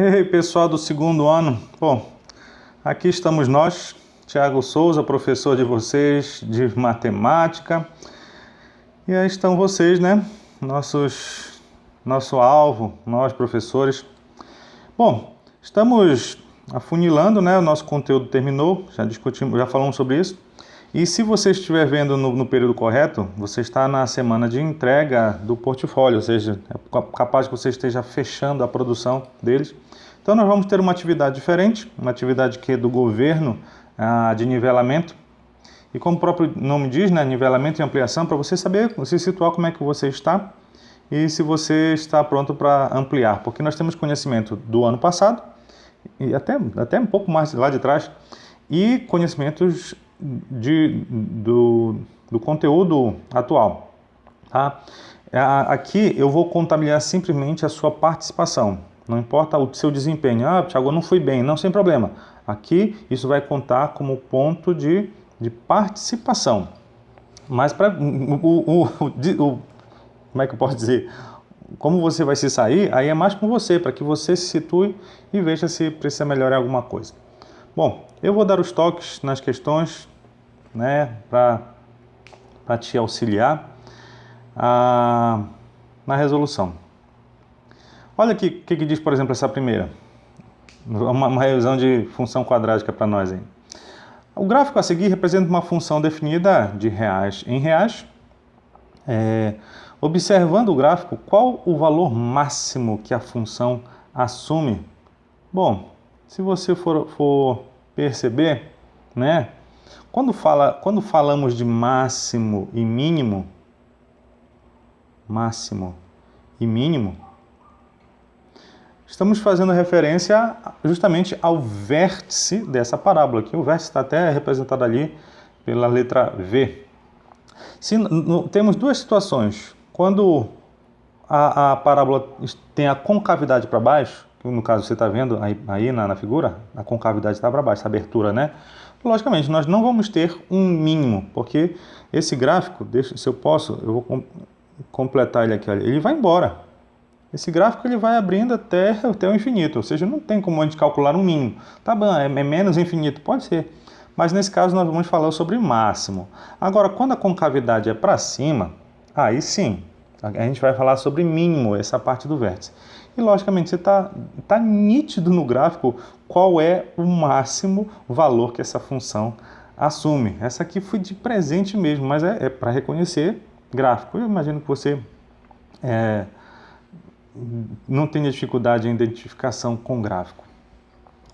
Ei, pessoal do segundo ano. Bom, aqui estamos nós, Thiago Souza, professor de vocês de matemática. E aí estão vocês, né? Nosso alvo, nós professores. Bom, estamos afunilando, né? O nosso conteúdo terminou, já discutimos, já falamos sobre isso. E se você estiver vendo no período correto, você está na semana de entrega do portfólio, ou seja, é capaz que você esteja fechando a produção deles. Então nós vamos ter uma atividade diferente, uma atividade que é do governo, de nivelamento. E como o próprio nome diz, né, nivelamento e ampliação, para você saber, se situar como é que você está e se você está pronto para ampliar. Porque nós temos conhecimento do ano passado, e até um pouco mais lá de trás, e conhecimentos do conteúdo atual. Tá? Aqui eu vou contabilizar simplesmente a sua participação. Não importa o seu desempenho. Ah, Thiago, eu não fui bem. Não, sem problema. Aqui isso vai contar como ponto de participação. Mas para como é que eu posso dizer? Como você vai se sair, aí é mais com você, para que você se situe e veja se precisa melhorar alguma coisa. Bom, eu vou dar os toques nas questões, né, para te auxiliar na resolução. Olha aqui o que diz, por exemplo, essa primeira. Uma revisão de função quadrática para nós aí. O gráfico a seguir representa uma função definida de reais em reais. Observando o gráfico, qual o valor máximo que a função assume? Bom, se você for perceber, né? Quando falamos de máximo e mínimo, estamos fazendo referência justamente ao vértice dessa parábola aqui. O vértice está até representado ali pela letra V. Temos duas situações. Quando a parábola tem a concavidade para baixo, que no caso você está vendo aí na figura, a concavidade está para baixo, essa abertura, né? Logicamente, nós não vamos ter um mínimo, porque esse gráfico, se eu vou completar ele aqui, olha, ele vai embora. Esse gráfico ele vai abrindo até o infinito, ou seja, não tem como a gente calcular um mínimo. Tá bom, é menos infinito? Pode ser. Mas nesse caso nós vamos falar sobre máximo. Agora, quando a concavidade é para cima, aí sim, a gente vai falar sobre mínimo, essa parte do vértice. E logicamente, você tá nítido no gráfico qual é o máximo valor que essa função assume. Essa aqui foi de presente mesmo, mas é para reconhecer gráfico. Eu imagino que você não tenha dificuldade em identificação com gráfico.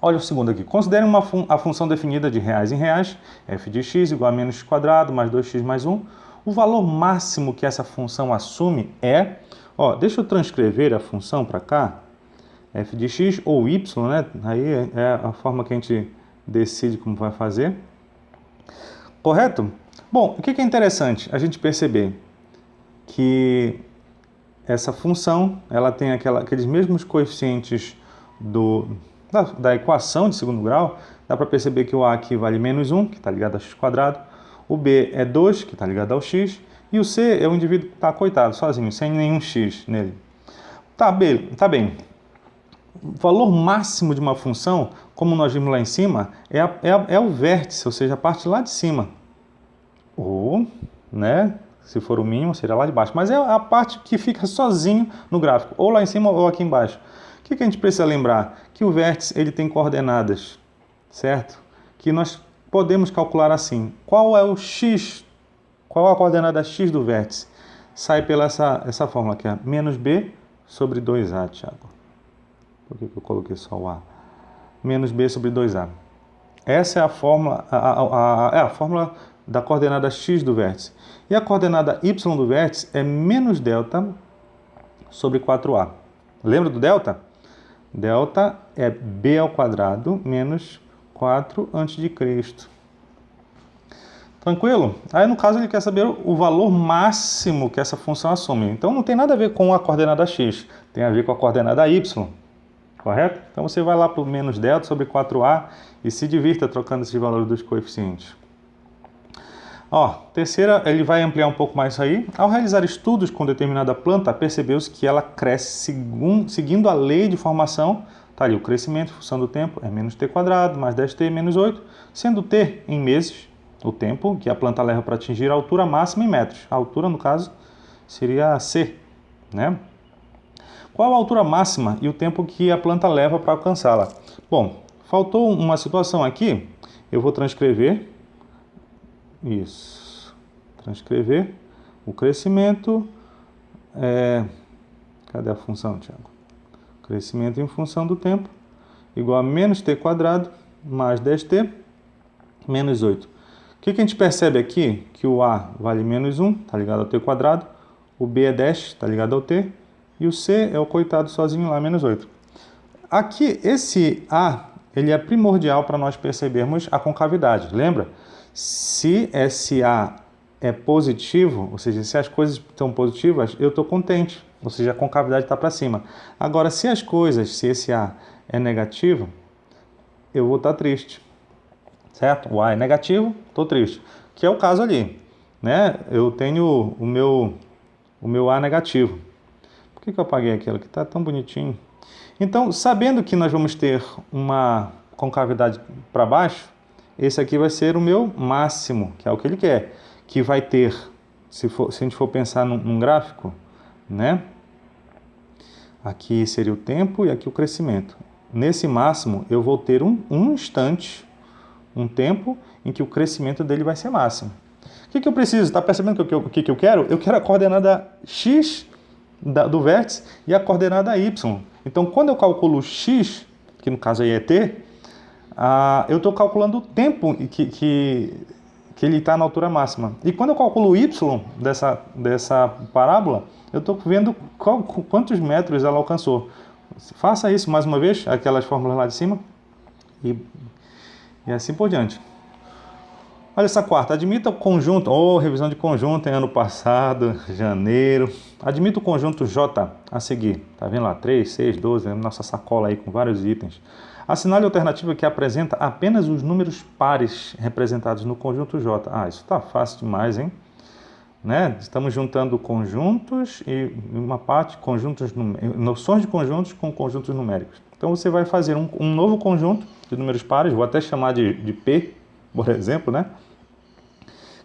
Olha o segundo aqui. Considere a função definida de reais em reais, f de x igual a menos x quadrado mais 2x mais 1. O valor máximo que essa função assume é... deixa eu transcrever a função para cá. F de x ou y, né? Aí é a forma que a gente decide como vai fazer. Correto? Bom, o que é interessante a gente perceber? Que essa função, ela tem aqueles mesmos coeficientes da equação de segundo grau. Dá para perceber que o A aqui vale menos 1, que está ligado a x quadrado. O B é 2, que está ligado ao x. E o C é o indivíduo que está coitado, sozinho, sem nenhum x nele. Tá bem. O valor máximo de uma função, como nós vimos lá em cima, é o vértice, ou seja, a parte lá de cima. Ou, né, se for o mínimo, seria lá de baixo. Mas é a parte que fica sozinho no gráfico, ou lá em cima ou aqui embaixo. O que a gente precisa lembrar? Que o vértice ele tem coordenadas, certo? Que nós podemos calcular assim. Qual é o x? Qual a coordenada x do vértice? Sai pela essa fórmula aqui, menos b sobre 2a, Thiago. Por que eu coloquei só o a? Menos b sobre 2a. Essa é a fórmula, a fórmula da coordenada x do vértice. E a coordenada y do vértice é menos delta sobre 4a. Lembra do delta? Delta é b ao quadrado menos 4 antes de Cristo. Tranquilo? Aí no caso ele quer saber o valor máximo que essa função assume. Então não tem nada a ver com a coordenada x, tem a ver com a coordenada y. Correto? Então você vai lá para o menos delta sobre 4a e se divirta trocando esses valores dos coeficientes. Terceira, ele vai ampliar um pouco mais isso aí. Ao realizar estudos com determinada planta, percebeu-se que ela cresce seguindo a lei de formação Está ali o crescimento, função do tempo, é menos t quadrado, mais 10t menos 8, sendo t em meses, o tempo que a planta leva para atingir a altura máxima em metros. A altura, no caso, seria c, né? Qual a altura máxima e o tempo que a planta leva para alcançá-la? Bom, faltou uma situação aqui, eu vou transcrever, isso, transcrever o crescimento, cadê a função, Tiago? Crescimento em função do tempo, igual a menos t quadrado, mais 10t, menos 8. O que a gente percebe aqui? Que o a vale menos 1, está ligado ao t quadrado, o b é 10, está ligado ao t, e o c é o coitado sozinho lá, menos 8. Aqui, esse a, ele é primordial para nós percebermos a concavidade. Lembra? Se esse a é positivo, ou seja, se as coisas estão positivas, eu estou contente, ou seja, a concavidade está para cima. Agora, se esse a é negativo, eu vou estar triste, certo? O a é negativo, estou triste, que é o caso ali, né? Eu tenho o meu a negativo. Por que eu apaguei aquilo que está tão bonitinho? Então, sabendo que nós vamos ter uma concavidade para baixo, esse aqui vai ser o meu máximo, que é o que ele quer, que vai ter, se a gente for pensar num gráfico, né? Aqui seria o tempo e aqui o crescimento. Nesse máximo, eu vou ter um instante, um tempo em que o crescimento dele vai ser máximo. O que eu preciso? Está percebendo o que eu quero? Eu quero a coordenada x do vértice e a coordenada y. Então, quando eu calculo x, que no caso aí é t, eu estou calculando o tempo que ele está na altura máxima. E quando eu calculo o y dessa parábola, eu estou vendo quantos metros ela alcançou. Faça isso mais uma vez, aquelas fórmulas lá de cima, e assim por diante. Olha essa quarta, admita o conjunto, revisão de conjunto em ano passado, janeiro. Admita o conjunto J a seguir. Tá vendo lá? 3, 6, 12, nossa sacola aí com vários itens. Assinale a alternativa que apresenta apenas os números pares representados no conjunto J. Isso tá fácil demais, hein? Né? Estamos juntando conjuntos e uma parte, noções de conjuntos com conjuntos numéricos. Então você vai fazer um novo conjunto de números pares, vou até chamar de P, por exemplo, né?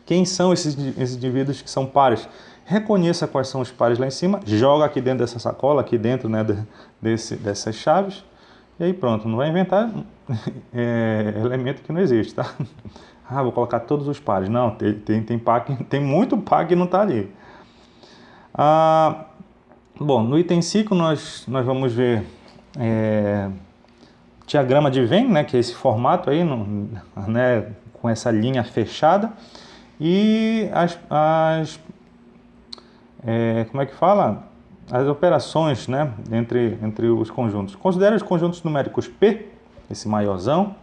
Quem são esses indivíduos que são pares? Reconheça quais são os pares lá em cima, joga aqui dentro dessa sacola, aqui dentro, né, dessas chaves, e aí pronto, não vai inventar elemento que não existe, tá? Vou colocar todos os pares. Não, tem muito par que não está ali. Bom, no item 5 nós vamos ver diagrama de Venn, né, que é esse formato aí, né, com essa linha fechada, e como é que fala? As operações, né, entre os conjuntos. Considere os conjuntos numéricos P, esse maiorzão,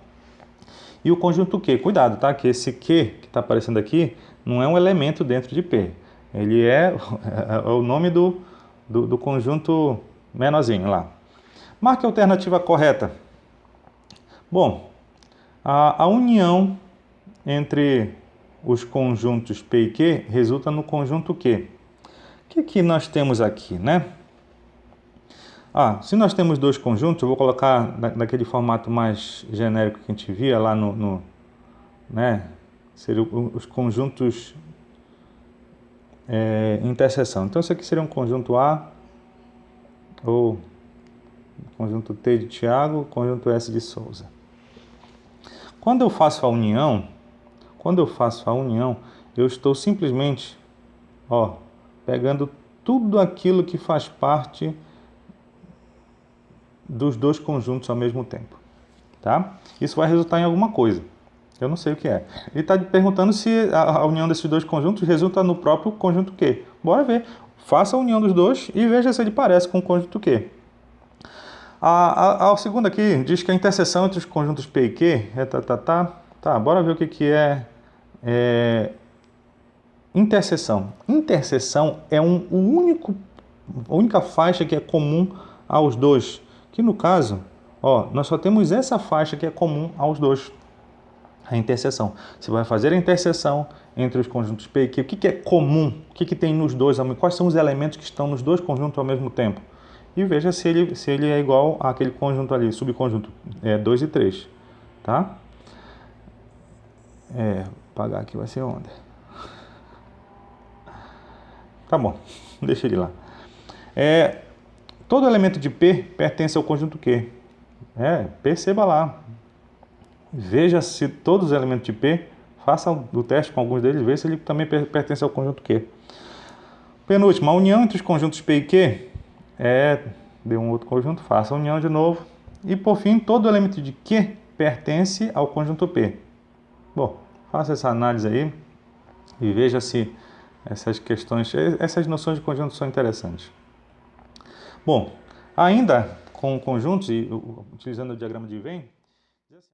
e o conjunto Q. Cuidado, tá? Que esse Q que está aparecendo aqui não é um elemento dentro de P. Ele é o nome do conjunto menorzinho lá. Marque a alternativa correta. Bom, a união entre os conjuntos P e Q resulta no conjunto Q. O que nós temos aqui, né? Se nós temos dois conjuntos, eu vou colocar naquele formato mais genérico que a gente via lá né? Seriam os conjuntos interseção. Então, isso aqui seria um conjunto A, ou conjunto T de Tiago, conjunto S de Souza. Quando eu faço a união, eu estou simplesmente, pegando tudo aquilo que faz parte dos dois conjuntos ao mesmo tempo, tá? Isso vai resultar em alguma coisa. Eu não sei o que é. Ele está perguntando se a união desses dois conjuntos resulta no próprio conjunto Q. Bora ver. Faça a união dos dois e veja se ele parece com o conjunto Q. A segunda aqui diz que a interseção entre os conjuntos P e Q é Tá, bora ver o que é interseção. Interseção é a única faixa que é comum aos dois. Que no caso, nós só temos essa faixa que é comum aos dois. A interseção. Você vai fazer a interseção entre os conjuntos P e Q. O que é comum? O que tem nos dois? Quais são os elementos que estão nos dois conjuntos ao mesmo tempo? e veja se ele é igual àquele conjunto ali, subconjunto 2 e 3, tá? Apagar aqui vai ser onde? Tá bom, deixa ele lá. Todo elemento de P pertence ao conjunto Q. Perceba lá. Veja se todos os elementos de P, faça o teste com alguns deles, veja se ele também pertence ao conjunto Q. Penúltimo, a união entre os conjuntos P e Q de um outro conjunto, faça a união de novo. E por fim, todo elemento de Q pertence ao conjunto P. Bom, faça essa análise aí e veja se essas noções de conjunto são interessantes. Bom, ainda com conjuntos e utilizando o diagrama de Venn,